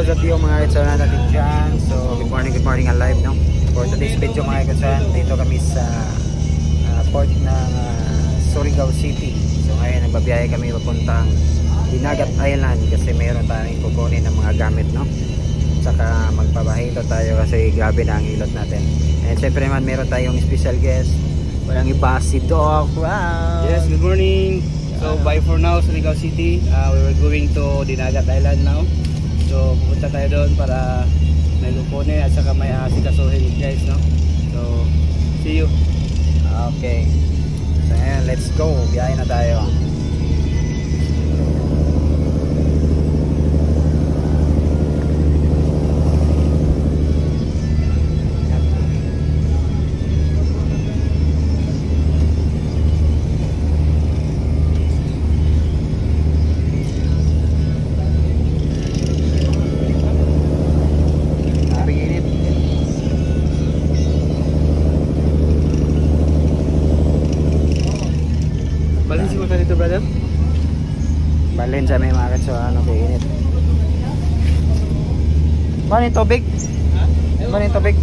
those of you mga kaitsawan natin dyan. So good morning ang live, no? For today's video mga kaitsawan, dito kami sa port ng Surigao City. So ngayon nagbabiyahe kami papuntang Dinagat Island kasi mayroon tayong kukunin ng mga gamit, no? Saka magpabahilo tayo kasi grabe na ang ilot natin. And syempre naman meron tayong special guest. Walang iba, si Doc. Wow! Yes, good morning. So bye for now, Surigao City. We were going to Dinagat Island now. So pupunta tayo doon para may lupone at saka may asikasuhin guys, no? So see you. Okay. So ayan, let's go. Biyahe na tayo. Balin sa may market so ano kainit. Ano yung tubig? Ano yung tubig?